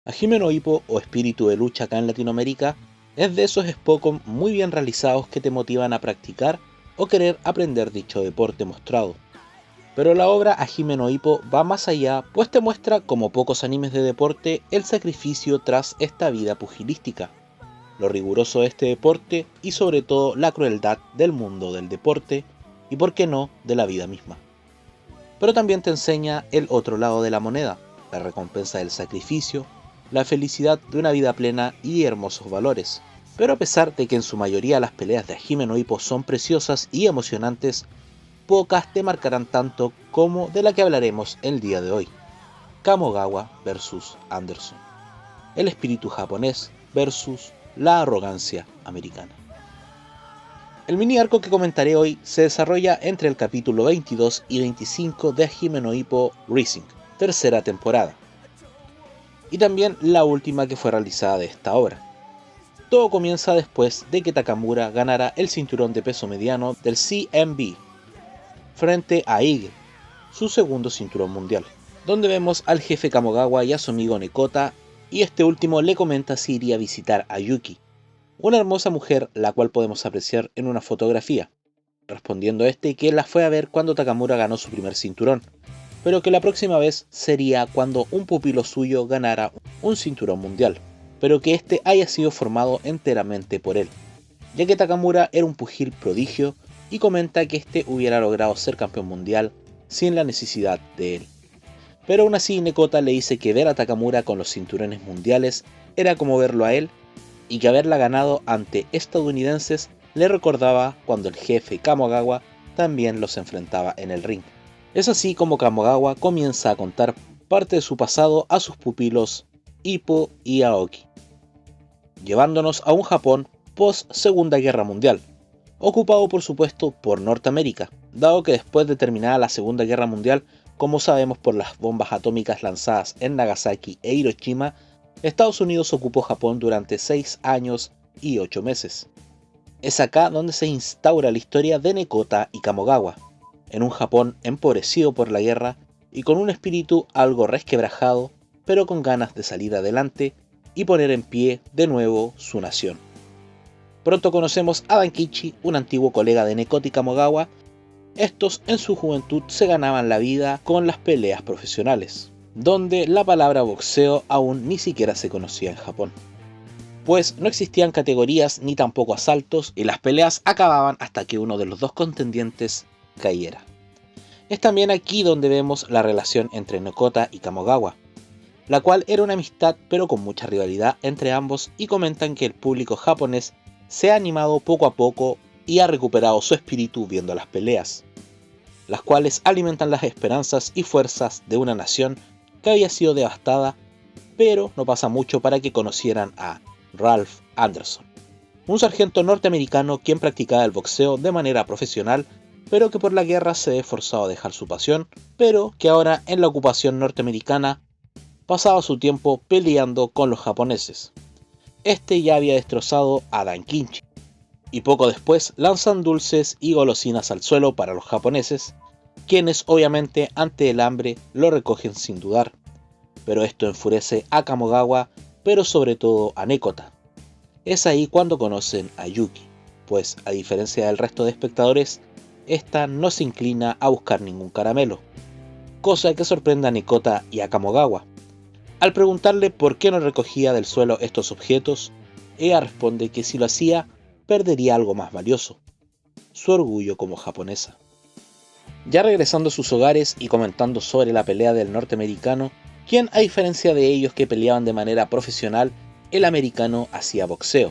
Hajime no Ippo, o espíritu de lucha acá en Latinoamérica, es de esos Spokon muy bien realizados que te motivan a practicar o querer aprender dicho deporte mostrado. Pero la obra Hajime no Ippo va más allá, pues te muestra, como pocos animes de deporte, el sacrificio tras esta vida pugilística, lo riguroso de este deporte y sobre todo la crueldad del mundo del deporte y por qué no de la vida misma. Pero también te enseña el otro lado de la moneda, la recompensa del sacrificio, la felicidad de una vida plena y hermosos valores. Pero a pesar de que en su mayoría las peleas de Hajime no Ippo son preciosas y emocionantes, pocas te marcarán tanto como de la que hablaremos el día de hoy. Kamogawa vs Anderson. El espíritu japonés versus la arrogancia americana. El mini arco que comentaré hoy se desarrolla entre el capítulo 22 y 25 de Hajime no Ippo Rising, tercera temporada, y también la última que fue realizada de esta obra. Todo comienza después de que Takamura ganara el cinturón de peso mediano del CMB frente a Ige, su segundo cinturón mundial, donde vemos al jefe Kamogawa y a su amigo Nekota, y este último le comenta si iría a visitar a Yuki, una hermosa mujer la cual podemos apreciar en una fotografía, respondiendo este que la fue a ver cuando Takamura ganó su primer cinturón, pero que la próxima vez sería cuando un pupilo suyo ganara un cinturón mundial, pero que este haya sido formado enteramente por él, ya que Takamura era un pugil prodigio y comenta que este hubiera logrado ser campeón mundial sin la necesidad de él. Pero aún así Nekota le dice que ver a Takamura con los cinturones mundiales era como verlo a él, y que haberla ganado ante estadounidenses le recordaba cuando el jefe Kamogawa también los enfrentaba en el ring. Es así como Kamogawa comienza a contar parte de su pasado a sus pupilos Ippo y Aoki, llevándonos a un Japón post Segunda Guerra Mundial, ocupado por supuesto por Norteamérica, dado que después de terminada la Segunda Guerra Mundial, como sabemos por las bombas atómicas lanzadas en Nagasaki e Hiroshima, Estados Unidos ocupó Japón durante 6 años y 8 meses. Es acá donde se instaura la historia de Nekota y Kamogawa, en un Japón empobrecido por la guerra y con un espíritu algo resquebrajado, pero con ganas de salir adelante y poner en pie de nuevo su nación. Pronto conocemos a Dankichi, un antiguo colega de Nekota y Kamogawa. Estos en su juventud se ganaban la vida con las peleas profesionales, donde la palabra boxeo aún ni siquiera se conocía en Japón, pues no existían categorías ni tampoco asaltos y las peleas acababan hasta que uno de los dos contendientes cayera. Es también aquí donde vemos la relación entre Nekota y Kamogawa, la cual era una amistad pero con mucha rivalidad entre ambos, y comentan que el público japonés se ha animado poco a poco y ha recuperado su espíritu viendo las peleas, las cuales alimentan las esperanzas y fuerzas de una nación que había sido devastada, pero no pasa mucho para que conocieran a Ralph Anderson, un sargento norteamericano quien practicaba el boxeo de manera profesional, pero que por la guerra se ve forzado a dejar su pasión, pero que ahora en la ocupación norteamericana pasaba su tiempo peleando con los japoneses. Este ya había destrozado a Dankichi, y poco después lanzan dulces y golosinas al suelo para los japoneses, quienes obviamente ante el hambre lo recogen sin dudar, pero esto enfurece a Kamogawa, pero sobre todo a Nekota. Es ahí cuando conocen a Yuki, pues a diferencia del resto de espectadores, esta no se inclina a buscar ningún caramelo, cosa que sorprende a Nekota y a Kamogawa. Al preguntarle por qué no recogía del suelo estos objetos, ella responde que si lo hacía, perdería algo más valioso, su orgullo como japonesa. Ya regresando a sus hogares y comentando sobre la pelea del norteamericano, quien a diferencia de ellos que peleaban de manera profesional, el americano hacía boxeo,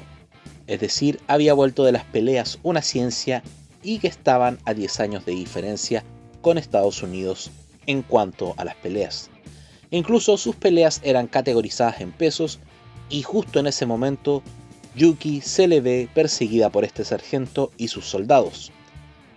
es decir, había vuelto de las peleas una ciencia, y que estaban a 10 años de diferencia con Estados Unidos en cuanto a las peleas. Incluso sus peleas eran categorizadas en pesos, y justo en ese momento Yuki se le ve perseguida por este sargento y sus soldados.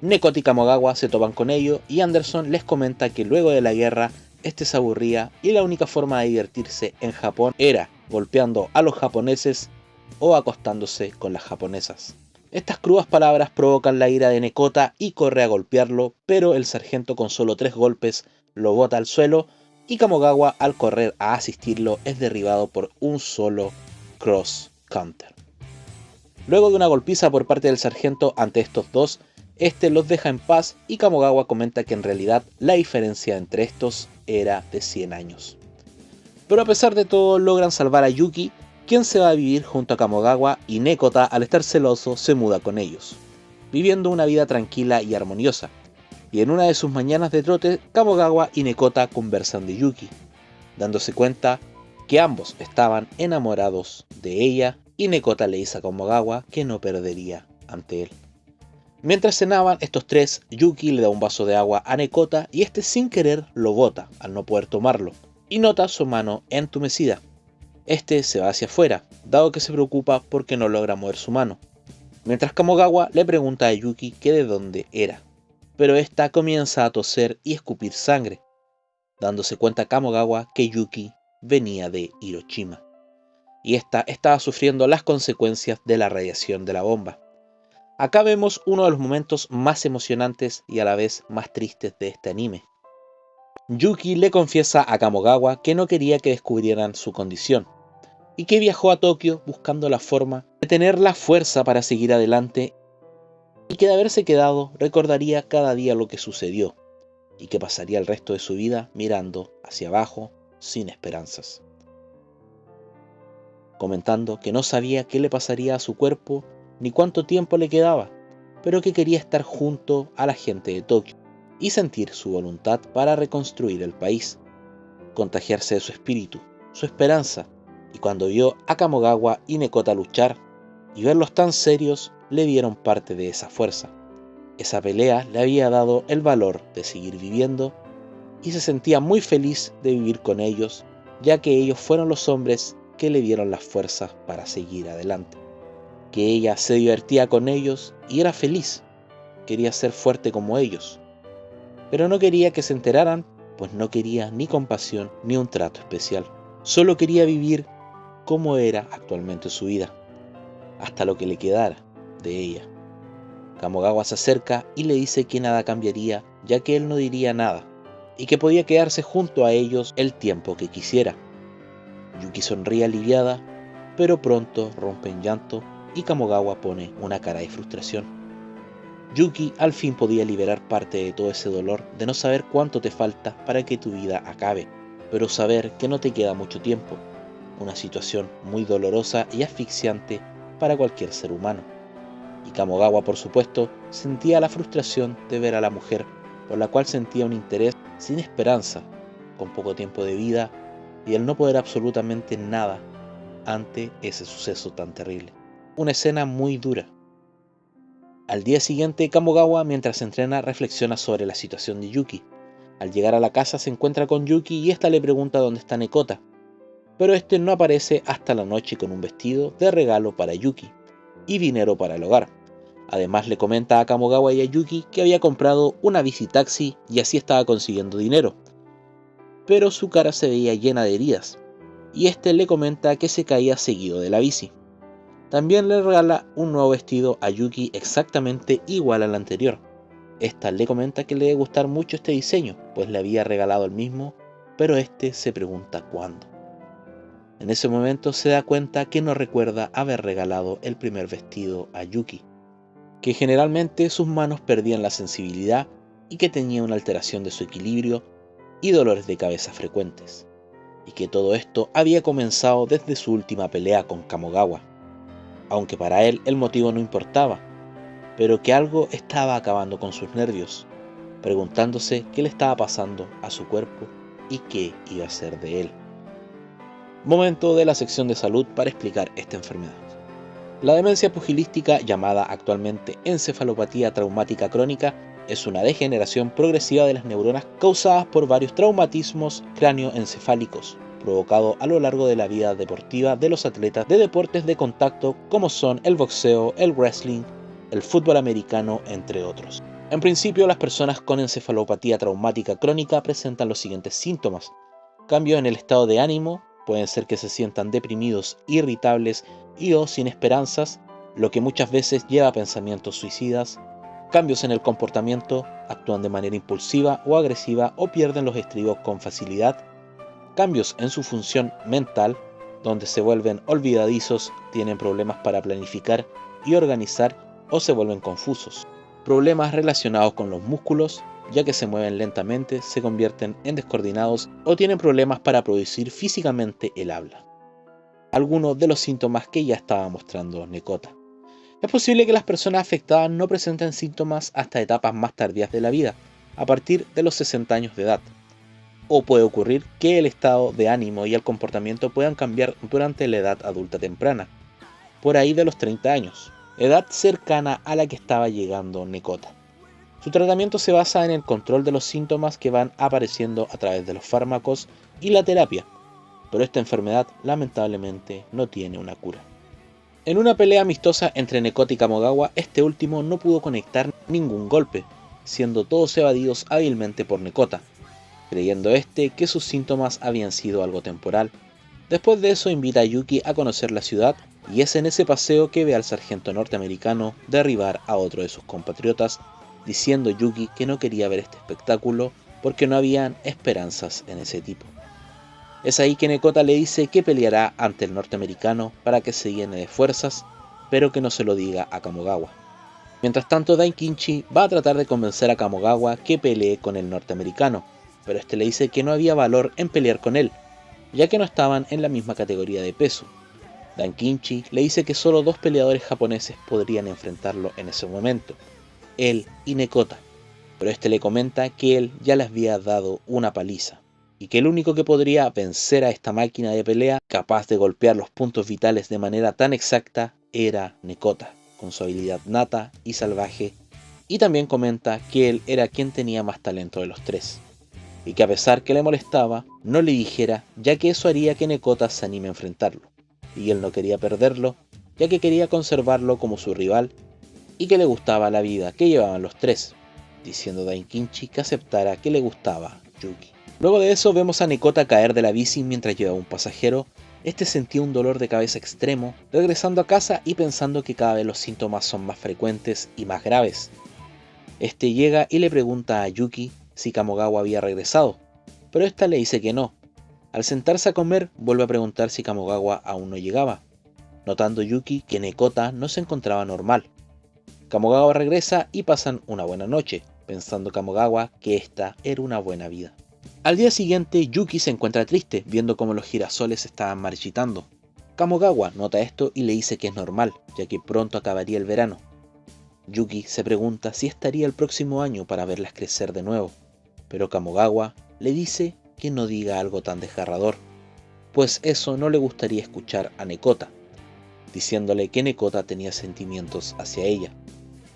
Nekota y Kamogawa se topan con ello, y Anderson les comenta que luego de la guerra este se aburría y la única forma de divertirse en Japón era golpeando a los japoneses o acostándose con las japonesas. Estas crudas palabras provocan la ira de Nekota y corre a golpearlo, pero el sargento con solo 3 golpes lo bota al suelo, y Kamogawa, al correr a asistirlo, es derribado por un solo cross counter. Luego de una golpiza por parte del sargento ante estos dos, este los deja en paz y Kamogawa comenta que en realidad la diferencia entre estos era de 100 años. Pero a pesar de todo logran salvar a Yuki, quien se va a vivir junto a Kamogawa, y Nekota, al estar celoso, se muda con ellos, viviendo una vida tranquila y armoniosa. Y en una de sus mañanas de trote, Kamogawa y Nekota conversan de Yuki, dándose cuenta que ambos estaban enamorados de ella, y Nekota le dice a Kamogawa que no perdería ante él. Mientras cenaban estos tres, Yuki le da un vaso de agua a Nekota y este sin querer lo bota al no poder tomarlo, y nota su mano entumecida. Este se va hacia afuera, dado que se preocupa porque no logra mover su mano, mientras Kamogawa le pregunta a Yuki que de dónde era, pero esta comienza a toser y escupir sangre, dándose cuenta Kamogawa que Yuki venía de Hiroshima, y esta estaba sufriendo las consecuencias de la radiación de la bomba. Acá vemos uno de los momentos más emocionantes y a la vez más tristes de este anime. Yuki le confiesa a Kamogawa que no quería que descubrieran su condición, y que viajó a Tokio buscando la forma de tener la fuerza para seguir adelante, y que de haberse quedado recordaría cada día lo que sucedió, y que pasaría el resto de su vida mirando hacia abajo sin esperanzas, comentando que no sabía qué le pasaría a su cuerpo ni cuánto tiempo le quedaba, pero que quería estar junto a la gente de Tokio y sentir su voluntad para reconstruir el país, contagiarse de su espíritu, su esperanza. Y cuando vio a Kamogawa y Nekota luchar y verlos tan serios, le dieron parte de esa fuerza. Esa pelea le había dado el valor de seguir viviendo y se sentía muy feliz de vivir con ellos, ya que ellos fueron los hombres que le dieron las fuerzas para seguir adelante. Que ella se divertía con ellos y era feliz, quería ser fuerte como ellos, pero no quería que se enteraran, pues no quería ni compasión ni un trato especial. Solo quería vivir como era actualmente su vida, hasta lo que le quedara de ella. Kamogawa se acerca y le dice que nada cambiaría, ya que él no diría nada, y que podía quedarse junto a ellos el tiempo que quisiera. Yuki sonríe aliviada, pero pronto rompe en llanto y Kamogawa pone una cara de frustración. Yuki al fin podía liberar parte de todo ese dolor de no saber cuánto te falta para que tu vida acabe, pero saber que no te queda mucho tiempo, una situación muy dolorosa y asfixiante para cualquier ser humano. Y Kamogawa, por supuesto, sentía la frustración de ver a la mujer por la cual sentía un interés sin esperanza, con poco tiempo de vida y el no poder absolutamente nada ante ese suceso tan terrible. Una escena muy dura. Al día siguiente, Kamogawa, mientras entrena, reflexiona sobre la situación de Yuki. Al llegar a la casa se encuentra con Yuki y esta le pregunta dónde está Nekota, pero este no aparece hasta la noche con un vestido de regalo para Yuki y dinero para el hogar. Además le comenta a Kamogawa y a Yuki que había comprado una bicitaxi y así estaba consiguiendo dinero, pero su cara se veía llena de heridas, y este le comenta que se caía seguido de la bici. También le regala un nuevo vestido a Yuki exactamente igual al anterior. Esta le comenta que le debe gustar mucho este diseño, pues le había regalado el mismo, pero este se pregunta cuándo. En ese momento se da cuenta que no recuerda haber regalado el primer vestido a Yuki, que generalmente sus manos perdían la sensibilidad y que tenía una alteración de su equilibrio y dolores de cabeza frecuentes, y que todo esto había comenzado desde su última pelea con Kamogawa, aunque para él el motivo no importaba, pero que algo estaba acabando con sus nervios, preguntándose qué le estaba pasando a su cuerpo y qué iba a ser de él. Momento de la sección de salud para explicar esta enfermedad. La demencia pugilística, llamada actualmente encefalopatía traumática crónica, es una degeneración progresiva de las neuronas causadas por varios traumatismos cráneoencefálicos, provocado a lo largo de la vida deportiva de los atletas de deportes de contacto como son el boxeo, el wrestling, el fútbol americano, entre otros. En principio, las personas con encefalopatía traumática crónica presentan los siguientes síntomas: cambio en el estado de ánimo, pueden ser que se sientan deprimidos, irritables y o sin esperanzas, lo que muchas veces lleva a pensamientos suicidas. Cambios en el comportamiento, actúan de manera impulsiva o agresiva o pierden los estribos con facilidad. cambios en su función mental, donde se vuelven olvidadizos, tienen problemas para planificar y organizar o se vuelven confusos. Problemas relacionados con los músculos, ya que se mueven lentamente, se convierten en descoordinados o tienen problemas para producir físicamente el habla. Algunos de los síntomas que ya estaba mostrando Nekota. Es posible que las personas afectadas no presenten síntomas hasta etapas más tardías de la vida, a partir de los 60 años de edad. O puede ocurrir que el estado de ánimo y el comportamiento puedan cambiar durante la edad adulta temprana, por ahí de los 30 años, edad cercana a la que estaba llegando Nekota. Su tratamiento se basa en el control de los síntomas que van apareciendo a través de los fármacos y la terapia, pero esta enfermedad lamentablemente no tiene una cura. En una pelea amistosa entre Nekota y Kamogawa, este último no pudo conectar ningún golpe, siendo todos evadidos hábilmente por Nekota, creyendo que sus síntomas habían sido algo temporal. Después de eso invita a Yuki a conocer la ciudad y es en ese paseo que ve al sargento norteamericano derribar a otro de sus compatriotas, diciendo Yuki que no quería ver este espectáculo porque no habían esperanzas en ese tipo. Es ahí que Nekota le dice que peleará ante el norteamericano para que se llene de fuerzas, pero que no se lo diga a Kamogawa. Mientras tanto, Daikinchi va a tratar de convencer a Kamogawa que pelee con el norteamericano, pero este le dice que no había valor en pelear con él, ya que no estaban en la misma categoría de peso. Daikinchi le dice que solo 2 peleadores japoneses podrían enfrentarlo en ese momento, él y Nekota, pero este le comenta que él ya les había dado una paliza, y que el único que podría vencer a esta máquina de pelea, capaz de golpear los puntos vitales de manera tan exacta, era Nekota, con su habilidad nata y salvaje, y también comenta que él era quien tenía más talento de los 3, y que a pesar que le molestaba, no le dijera, ya que eso haría que Nekota se anime a enfrentarlo, y él no quería perderlo, ya que quería conservarlo como su rival, y que le gustaba la vida que llevaban los 3, diciendo Daikinchi que aceptara que le gustaba Yuki. Luego de eso vemos a Nekota caer de la bici mientras llevaba un pasajero. Este sentía un dolor de cabeza extremo, regresando a casa y pensando que cada vez los síntomas son más frecuentes y más graves. Este llega y le pregunta a Yuki si Kamogawa había regresado, pero esta le dice que no. Al sentarse a comer, vuelve a preguntar si Kamogawa aún no llegaba, notando Yuki que Nekota no se encontraba normal. Kamogawa regresa y pasan una buena noche, pensando Kamogawa que esta era una buena vida. Al día siguiente, Yuki se encuentra triste, viendo cómo los girasoles estaban marchitando. Kamogawa nota esto y le dice que es normal, ya que pronto acabaría el verano. Yuki se pregunta si estaría el próximo año para verlas crecer de nuevo, pero Kamogawa le dice que no diga algo tan desgarrador, pues eso no le gustaría escuchar a Nekota, diciéndole que Nekota tenía sentimientos hacia ella,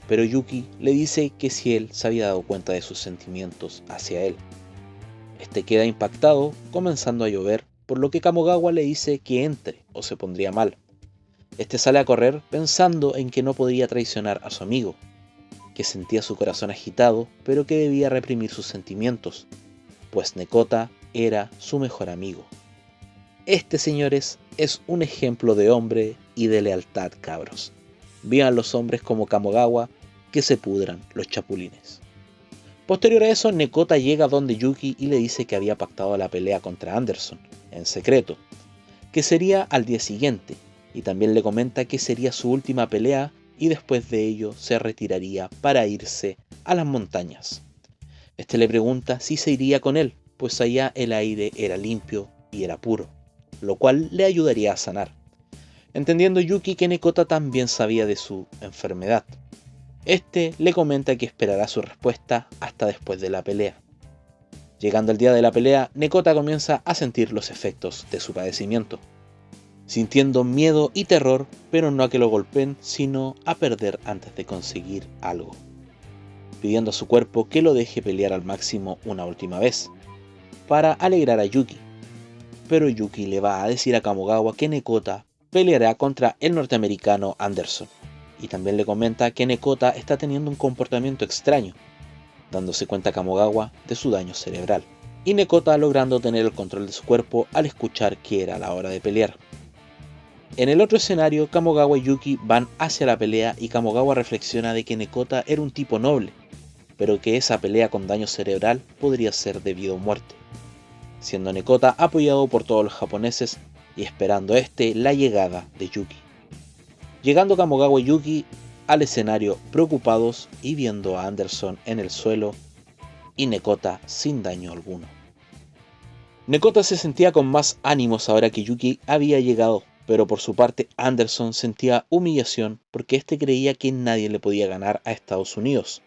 pero Yuki le dice que si él se había dado cuenta de sus sentimientos hacia él. Este queda impactado, comenzando a llover, por lo que Kamogawa le dice que entre o se pondría mal. Este sale a correr pensando en que no podría traicionar a su amigo, que sentía su corazón agitado, pero que debía reprimir sus sentimientos, pues Nekota era su mejor amigo. Este, señores, es un ejemplo de hombre y de lealtad, cabros. Vivan los hombres como Kamogawa, que se pudran los chapulines. Posterior a eso, Nekota llega donde Yuki y le dice que había pactado la pelea contra Anderson, en secreto, que sería al día siguiente, y también le comenta que sería su última pelea y después de ello se retiraría para irse a las montañas. Este le pregunta si se iría con él, pues allá el aire era limpio y era puro, lo cual le ayudaría a sanar, entendiendo Yuki que Nekota también sabía de su enfermedad. Este le comenta que esperará su respuesta hasta después de la pelea. Llegando el día de la pelea, Nekota comienza a sentir los efectos de su padecimiento, sintiendo miedo y terror, pero no a que lo golpeen, sino a perder antes de conseguir algo, pidiendo a su cuerpo que lo deje pelear al máximo una última vez, para alegrar a Yuki. Pero Yuki le va a decir a Kamogawa que Nekota peleará contra el norteamericano Anderson, y también le comenta que Nekota está teniendo un comportamiento extraño, dándose cuenta Kamogawa de su daño cerebral, y Nekota logrando tener el control de su cuerpo al escuchar que era la hora de pelear. En el otro escenario, Kamogawa y Yuki van hacia la pelea y Kamogawa reflexiona de que Nekota era un tipo noble, pero que esa pelea con daño cerebral podría ser debido a muerte. siendo Nekota apoyado por todos los japoneses y esperando la llegada de Yuki. Llegando Kamogawa y Yuki al escenario preocupados y viendo a Anderson en el suelo y Nekota sin daño alguno. Nekota se sentía con más ánimos ahora que Yuki había llegado, pero por su parte Anderson sentía humillación porque creía que nadie le podía ganar a Estados Unidos,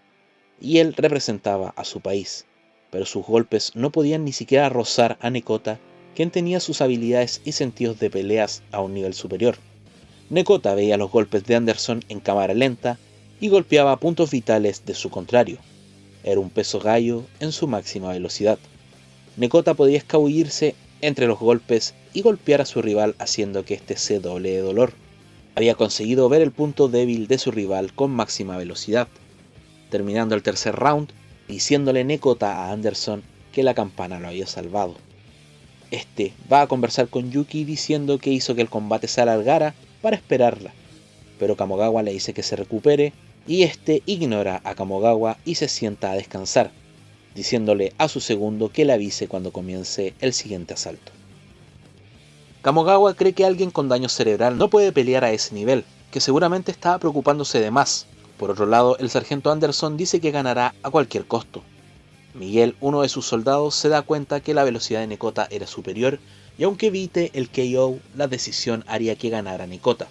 y él representaba a su país, pero sus golpes no podían ni siquiera rozar a Nekota, quien tenía sus habilidades y sentidos de peleas a un nivel superior. Nekota veía los golpes de Anderson en cámara lenta y golpeaba puntos vitales de su contrario. Era un peso gallo en su máxima velocidad. Nekota podía escabullirse entre los golpes y golpear a su rival haciendo que se doble de dolor. Había conseguido ver el punto débil de su rival con máxima velocidad, terminando el tercer round diciéndole Nekota a Anderson que la campana lo había salvado. Va a conversar con Yuki diciendo que hizo que el combate se alargara para esperarla, pero Kamogawa le dice que se recupere y ignora a Kamogawa y se sienta a descansar, diciéndole a su segundo que le avise cuando comience el siguiente asalto. Kamogawa cree que alguien con daño cerebral no puede pelear a ese nivel, que seguramente estaba preocupándose de más. Por otro lado, el sargento Anderson dice que ganará a cualquier costo. Miguel, uno de sus soldados, se da cuenta que la velocidad de Nekota era superior y aunque evite el KO, la decisión haría que ganara Nekota.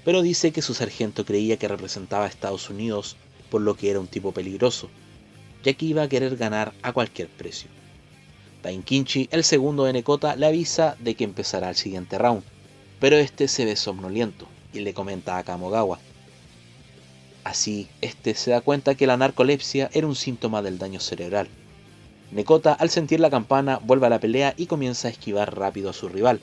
Pero dice que su sargento creía que representaba a Estados Unidos, por lo que era un tipo peligroso, ya que iba a querer ganar a cualquier precio. Daikinchi, el segundo de Nekota, le avisa de que empezará el siguiente round, pero se ve somnoliento y le comenta a Kamogawa. Así, se da cuenta que la narcolepsia era un síntoma del daño cerebral. Nekota, al sentir la campana, vuelve a la pelea y comienza a esquivar rápido a su rival,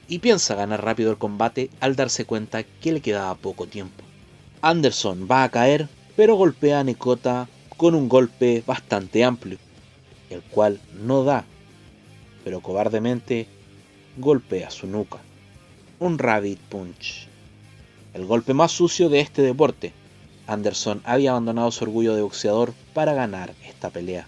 y piensa ganar rápido el combate al darse cuenta que le quedaba poco tiempo. Anderson va a caer, pero golpea a Nekota con un golpe bastante amplio, el cual no da, pero cobardemente golpea su nuca. Un Rabbit Punch. El golpe más sucio de este deporte. Anderson había abandonado su orgullo de boxeador para ganar esta pelea.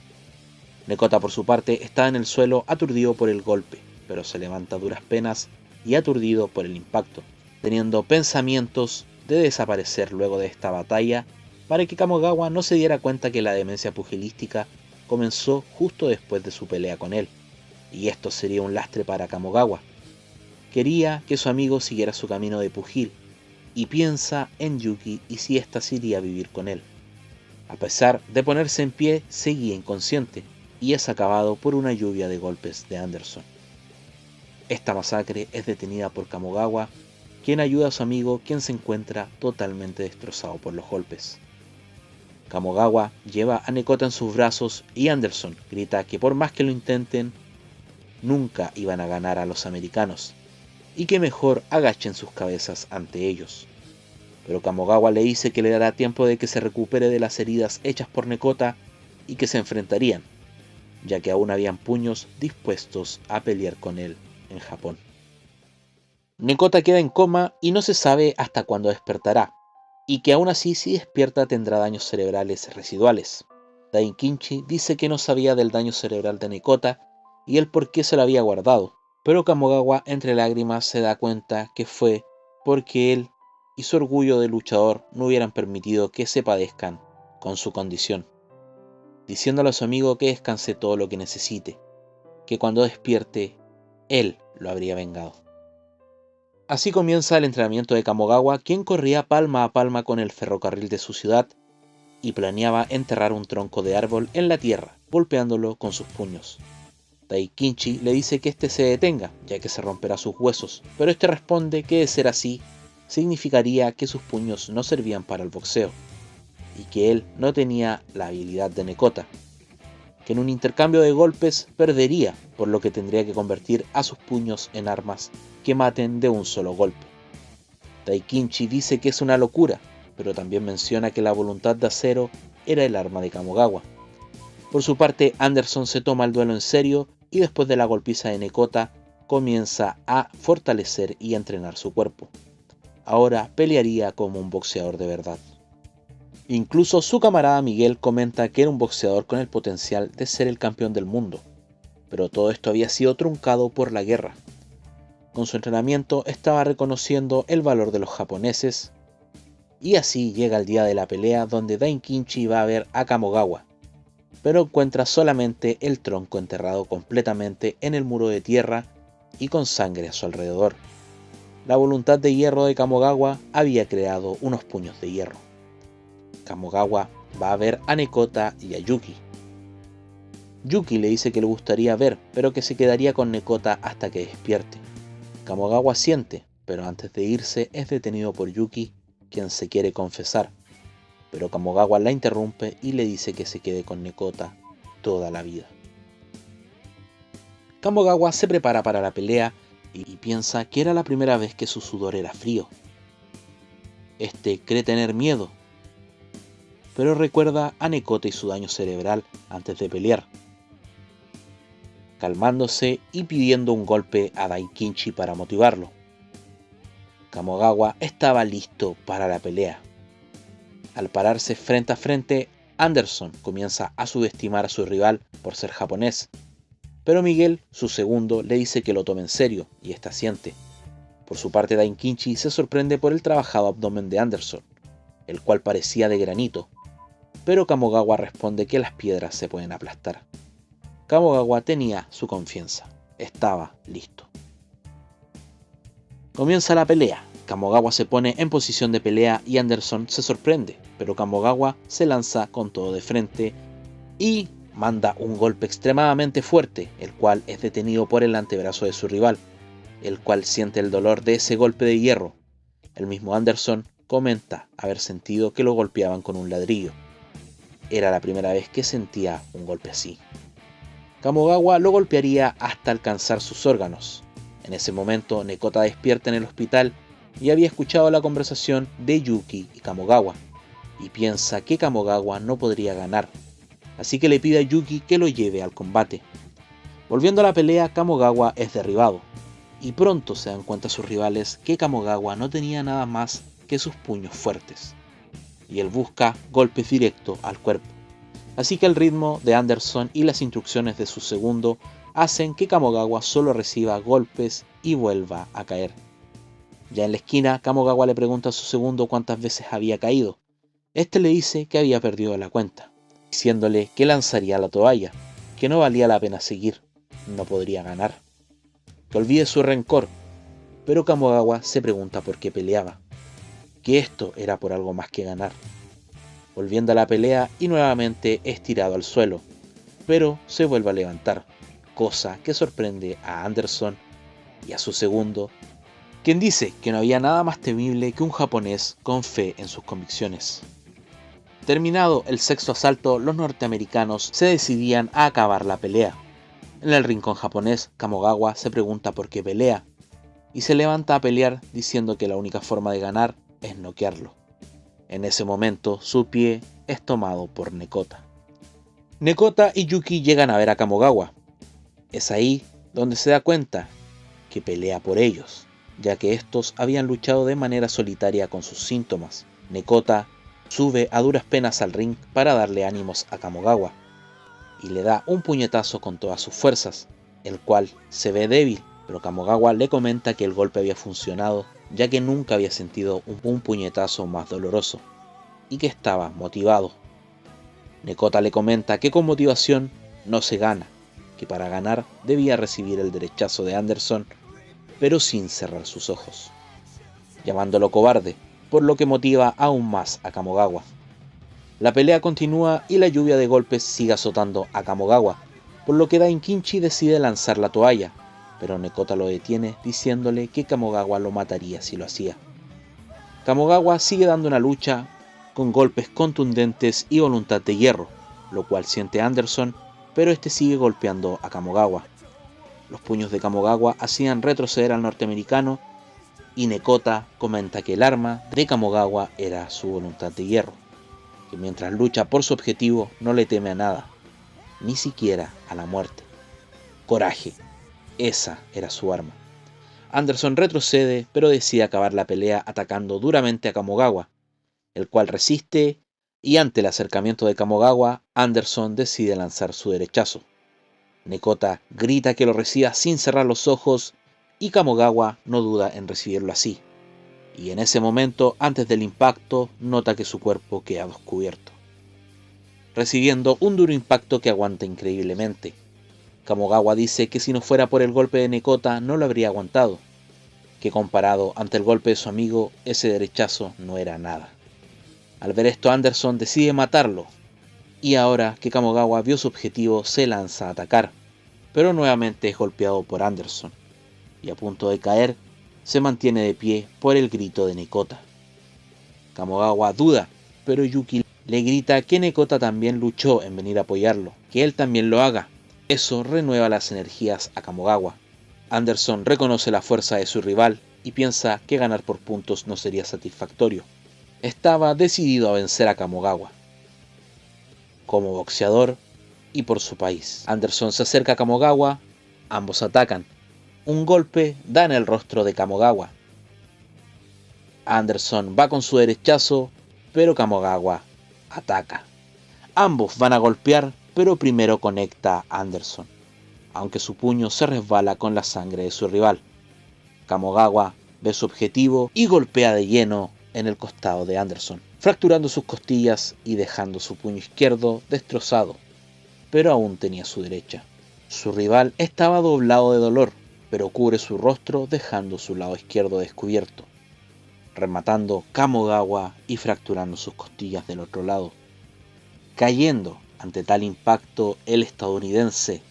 Nekota por su parte está en el suelo aturdido por el golpe, pero se levanta a duras penas y aturdido por el impacto, teniendo pensamientos de desaparecer luego de esta batalla para que Kamogawa no se diera cuenta que la demencia pugilística comenzó justo después de su pelea con él, y esto sería un lastre para Kamogawa. Quería que su amigo siguiera su camino de pugil, y piensa en Yuki y si ésta se iría a vivir con él. A pesar de ponerse en pie, seguía inconsciente, y es acabado por una lluvia de golpes de Anderson. Esta masacre es detenida por Kamogawa, quien ayuda a su amigo, quien se encuentra totalmente destrozado por los golpes. Kamogawa lleva a Nekota en sus brazos y Anderson grita que por más que lo intenten, nunca iban a ganar a los americanos, y que mejor agachen sus cabezas ante ellos. Pero Kamogawa le dice que le dará tiempo de que se recupere de las heridas hechas por Nekota y que se enfrentarían, ya que aún habían puños dispuestos a pelear con él en Japón. Nekota queda en coma y no se sabe hasta cuándo despertará, y que aún así si despierta tendrá daños cerebrales residuales. Daikinchi dice que no sabía del daño cerebral de Nekota y el por qué se lo había guardado, pero Kamogawa entre lágrimas se da cuenta que fue porque él y su orgullo de luchador no hubieran permitido que se padezcan con su condición, diciéndole a su amigo que descanse todo lo que necesite, que cuando despierte, él lo habría vengado. Así comienza el entrenamiento de Kamogawa, quien corría palma a palma con el ferrocarril de su ciudad y planeaba enterrar un tronco de árbol en la tierra, golpeándolo con sus puños. Daikinchi le dice que se detenga, ya que se romperá sus huesos, pero responde que de ser así, significaría que sus puños no servían para el boxeo, y que él no tenía la habilidad de Nekota, que en un intercambio de golpes perdería, por lo que tendría que convertir a sus puños en armas que maten de un solo golpe. Daikinchi dice que es una locura, pero también menciona que la voluntad de acero era el arma de Kamogawa. Por su parte, Anderson se toma el duelo en serio y después de la golpiza de Nekota, comienza a fortalecer y entrenar su cuerpo. Ahora pelearía como un boxeador de verdad. Incluso su camarada Miguel comenta que era un boxeador con el potencial de ser el campeón del mundo, pero todo esto había sido truncado por la guerra. Con su entrenamiento estaba reconociendo el valor de los japoneses, y así llega el día de la pelea donde Daikinchi va a ver a Kamogawa, pero encuentra solamente el tronco enterrado completamente en el muro de tierra y con sangre a su alrededor. La voluntad de hierro de Kamogawa había creado unos puños de hierro. Kamogawa va a ver a Nekota y a Yuki. Yuki le dice que le gustaría ver, pero que se quedaría con Nekota hasta que despierte. Kamogawa siente, pero antes de irse es detenido por Yuki, quien se quiere confesar, pero Kamogawa la interrumpe y le dice que se quede con Nekota toda la vida. Kamogawa se prepara para la pelea y piensa que era la primera vez que su sudor era frío. Cree tener miedo, pero recuerda a Nekota y su daño cerebral antes de pelear, calmándose y pidiendo un golpe a Daikinchi para motivarlo. Kamogawa estaba listo para la pelea. Al pararse frente a frente, Anderson comienza a subestimar a su rival por ser japonés, pero Miguel, su segundo, le dice que lo tome en serio y ésta asiente. Por su parte, Daikinchi se sorprende por el trabajado abdomen de Anderson, el cual parecía de granito, pero Kamogawa responde que las piedras se pueden aplastar. Kamogawa tenía su confianza, estaba listo. Comienza la pelea. Kamogawa se pone en posición de pelea y Anderson se sorprende, pero Kamogawa se lanza con todo de frente y manda un golpe extremadamente fuerte, el cual es detenido por el antebrazo de su rival, el cual siente el dolor de ese golpe de hierro. El mismo Anderson comenta haber sentido que lo golpeaban con un ladrillo. Era la primera vez que sentía un golpe así. Kamogawa lo golpearía hasta alcanzar sus órganos. En ese momento, Nekota despierta en el hospital y había escuchado la conversación de Yuki y Kamogawa, y piensa que Kamogawa no podría ganar, así que le pide a Yuki que lo lleve al combate. Volviendo a la pelea, Kamogawa es derribado, y pronto se dan cuenta sus rivales que Kamogawa no tenía nada más que sus puños fuertes, y él busca golpes directos al cuerpo. Así que el ritmo de Anderson y las instrucciones de su segundo hacen que Kamogawa solo reciba golpes y vuelva a caer. Ya en la esquina, Kamogawa le pregunta a su segundo cuántas veces había caído. Este le dice que había perdido la cuenta, diciéndole que lanzaría la toalla, que no valía la pena seguir, no podría ganar, que olvide su rencor, pero Kamogawa se pregunta por qué peleaba, que esto era por algo más que ganar. Volviendo a la pelea y nuevamente es tirado al suelo, pero se vuelve a levantar, cosa que sorprende a Anderson y a su segundo, quien dice que no había nada más temible que un japonés con fe en sus convicciones. Terminado el sexto asalto, los norteamericanos se decidían a acabar la pelea. En el rincón japonés, Kamogawa se pregunta por qué pelea, y se levanta a pelear diciendo que la única forma de ganar es noquearlo. En ese momento, su pie es tomado por Nekota. Nekota y Yuki llegan a ver a Kamogawa. Es ahí donde se da cuenta que pelea por ellos, ya que estos habían luchado de manera solitaria con sus síntomas. Nekota sube a duras penas al ring para darle ánimos a Kamogawa, y le da un puñetazo con todas sus fuerzas, el cual se ve débil, pero Kamogawa le comenta que el golpe había funcionado, ya que nunca había sentido un puñetazo más doloroso, y que estaba motivado. Nekota le comenta que con motivación no se gana, que para ganar debía recibir el derechazo de Anderson, pero sin cerrar sus ojos, llamándolo cobarde, por lo que motiva aún más a Kamogawa. La pelea continúa y la lluvia de golpes sigue azotando a Kamogawa, por lo que Daikinchi decide lanzar la toalla, pero Nekota lo detiene diciéndole que Kamogawa lo mataría si lo hacía. Kamogawa sigue dando una lucha con golpes contundentes y voluntad de hierro, lo cual siente Anderson, pero este sigue golpeando a Kamogawa. Los puños de Kamogawa hacían retroceder al norteamericano y Nekota comenta que el arma de Kamogawa era su voluntad de hierro, que mientras lucha por su objetivo no le teme a nada, ni siquiera a la muerte. Coraje, esa era su arma. Anderson retrocede, pero decide acabar la pelea atacando duramente a Kamogawa, el cual resiste, y ante el acercamiento de Kamogawa, Anderson decide lanzar su derechazo. Nekota grita que lo reciba sin cerrar los ojos y Kamogawa no duda en recibirlo así. Y en ese momento, antes del impacto, nota que su cuerpo queda descubierto, recibiendo un duro impacto que aguanta increíblemente. Kamogawa dice que si no fuera por el golpe de Nekota no lo habría aguantado, que comparado ante el golpe de su amigo, ese derechazo no era nada. Al ver esto, Anderson decide matarlo, y ahora que Kamogawa vio su objetivo, se lanza a atacar, pero nuevamente es golpeado por Anderson, y a punto de caer, se mantiene de pie por el grito de Nekota. Kamogawa duda, pero Yuki le grita que Nekota también luchó en venir a apoyarlo, que él también lo haga. Eso renueva las energías a Kamogawa. Anderson reconoce la fuerza de su rival y piensa que ganar por puntos no sería satisfactorio. Estaba decidido a vencer a Kamogawa, como boxeador y por su país. Anderson se acerca a Kamogawa, ambos atacan. Un golpe da en el rostro de Kamogawa. Anderson va con su derechazo, pero Kamogawa ataca. Ambos van a golpear, pero primero conecta a Anderson, aunque su puño se resbala con la sangre de su rival. Kamogawa ve su objetivo y golpea de lleno en el costado de Anderson, fracturando sus costillas y dejando su puño izquierdo destrozado, pero aún tenía su derecha. Su rival estaba doblado de dolor, pero cubre su rostro dejando su lado izquierdo descubierto, rematando Kamogawa y fracturando sus costillas del otro lado. Cayendo ante tal impacto el estadounidense,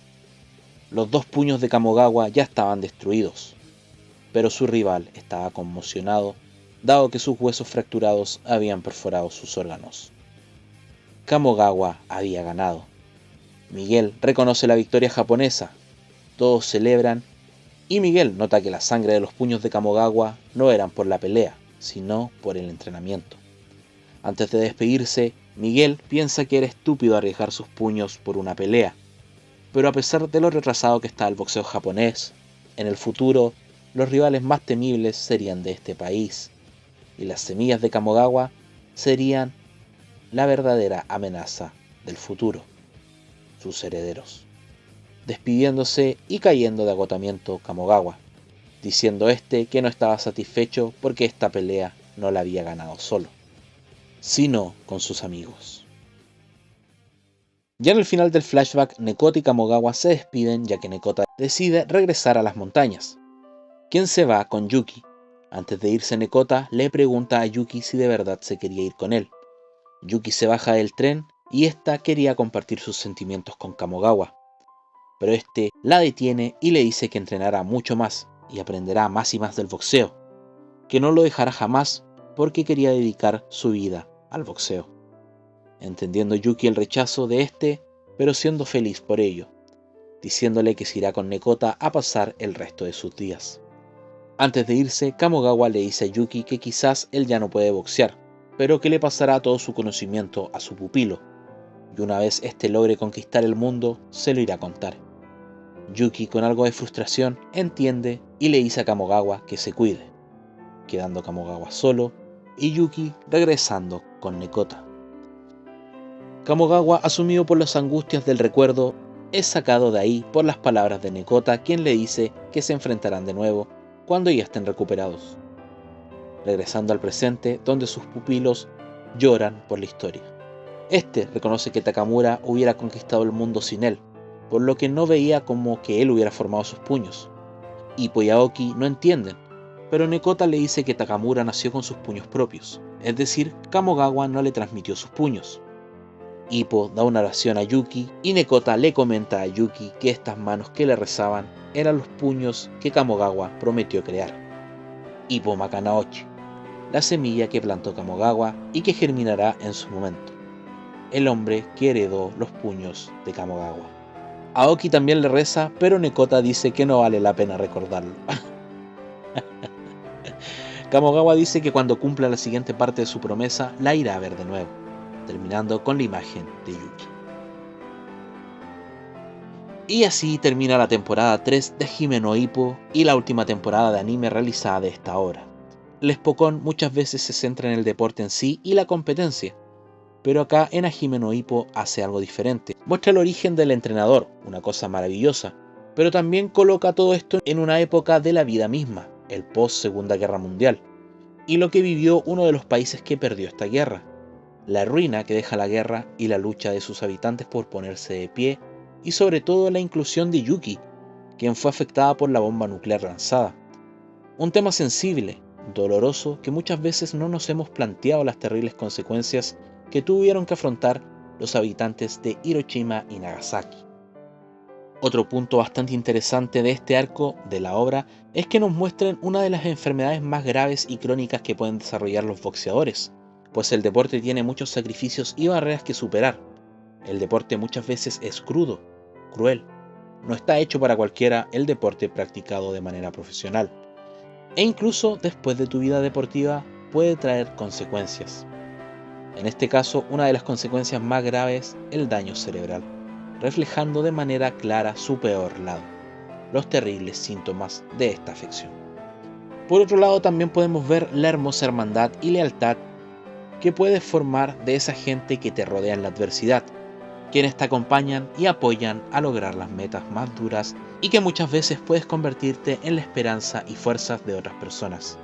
los dos puños de Kamogawa ya estaban destruidos, pero su rival estaba conmocionado, dado que sus huesos fracturados habían perforado sus órganos. Kamogawa había ganado. Miguel reconoce la victoria japonesa, todos celebran, y Miguel nota que la sangre de los puños de Kamogawa no eran por la pelea, sino por el entrenamiento. Antes de despedirse, Miguel piensa que era estúpido arriesgar sus puños por una pelea, pero a pesar de lo retrasado que está el boxeo japonés, en el futuro los rivales más temibles serían de este país, y las semillas de Kamogawa serían la verdadera amenaza del futuro, sus herederos. Despidiéndose y cayendo de agotamiento Kamogawa, diciendo que no estaba satisfecho porque esta pelea no la había ganado solo, sino con sus amigos. Ya en el final del flashback, Nekota y Kamogawa se despiden ya que Nekota decide regresar a las montañas, quien se va con Yuki. Antes de irse, Nekota le pregunta a Yuki si de verdad se quería ir con él. Yuki se baja del tren y esta quería compartir sus sentimientos con Kamogawa, pero la detiene y le dice que entrenará mucho más y aprenderá más y más del boxeo, que no lo dejará jamás porque quería dedicar su vida al boxeo. Entendiendo Yuki el rechazo de pero siendo feliz por ello, diciéndole que se irá con Nekota a pasar el resto de sus días. Antes de irse, Kamogawa le dice a Yuki que quizás él ya no puede boxear, pero que le pasará todo su conocimiento a su pupilo, y una vez logre conquistar el mundo, se lo irá a contar. Yuki, con algo de frustración, entiende y le dice a Kamogawa que se cuide, quedando Kamogawa solo y Yuki regresando con Nekota. Kamogawa, asumido por las angustias del recuerdo, es sacado de ahí por las palabras de Nekota, quien le dice que se enfrentarán de nuevo cuando ya estén recuperados, regresando al presente donde sus pupilos lloran por la historia. Reconoce que Takamura hubiera conquistado el mundo sin él, por lo que no veía como que él hubiera formado sus puños. Ippo y Aoki no entienden, pero Nekota le dice que Takamura nació con sus puños propios, es decir, Kamogawa no le transmitió sus puños. Ippo da una oración a Yuki y Nekota le comenta a Yuki que estas manos que le rezaban eran los puños que Kamogawa prometió crear. Ippo Makanaochi, la semilla que plantó Kamogawa y que germinará en su momento. El hombre que heredó los puños de Kamogawa. Aoki también le reza, pero Nekota dice que no vale la pena recordarlo. Kamogawa dice que cuando cumpla la siguiente parte de su promesa, la irá a ver de nuevo, terminando con la imagen de Yuki. Y así termina la temporada 3 de Hime no Ippo y la última temporada de anime realizada de esta obra. El Spokon muchas veces se centra en el deporte en sí y la competencia, Pero acá en Hajime no Ippo hace algo diferente. Muestra el origen del entrenador, una cosa maravillosa, pero también coloca todo esto en una época de la vida misma, el post Segunda Guerra Mundial, y lo que vivió uno de los países que perdió esta guerra, la ruina que deja la guerra y la lucha de sus habitantes por ponerse de pie, y sobre todo la inclusión de Yuki, quien fue afectada por la bomba nuclear lanzada. Un tema sensible, doloroso, que muchas veces no nos hemos planteado las terribles consecuencias que tuvieron que afrontar los habitantes de Hiroshima y Nagasaki. Otro punto bastante interesante de este arco de la obra es que nos muestran una de las enfermedades más graves y crónicas que pueden desarrollar los boxeadores, pues el deporte tiene muchos sacrificios y barreras que superar. El deporte muchas veces es crudo, cruel. No está hecho para cualquiera el deporte practicado de manera profesional. E incluso después de tu vida deportiva puede traer consecuencias. En este caso, una de las consecuencias más graves, el daño cerebral, reflejando de manera clara su peor lado, los terribles síntomas de esta afección. Por otro lado, también podemos ver la hermosa hermandad y lealtad que puedes formar de esa gente que te rodea en la adversidad, quienes te acompañan y apoyan a lograr las metas más duras y que muchas veces puedes convertirte en la esperanza y fuerzas de otras personas.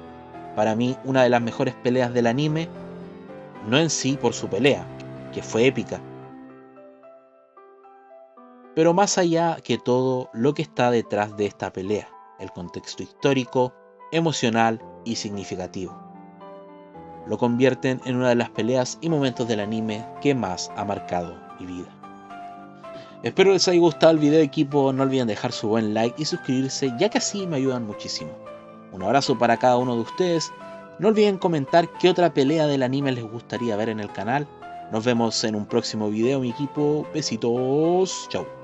Para mí, una de las mejores peleas del anime, no en sí por su pelea, que fue épica, pero más allá que todo lo que está detrás de esta pelea, el contexto histórico, emocional y significativo. Lo convierten en una de las peleas y momentos del anime que más ha marcado mi vida. Espero les haya gustado el video, equipo, no olviden dejar su buen like y suscribirse, ya que así me ayudan muchísimo. Un abrazo para cada uno de ustedes, no olviden comentar qué otra pelea del anime les gustaría ver en el canal. Nos vemos en un próximo video, mi equipo, besitos, chau.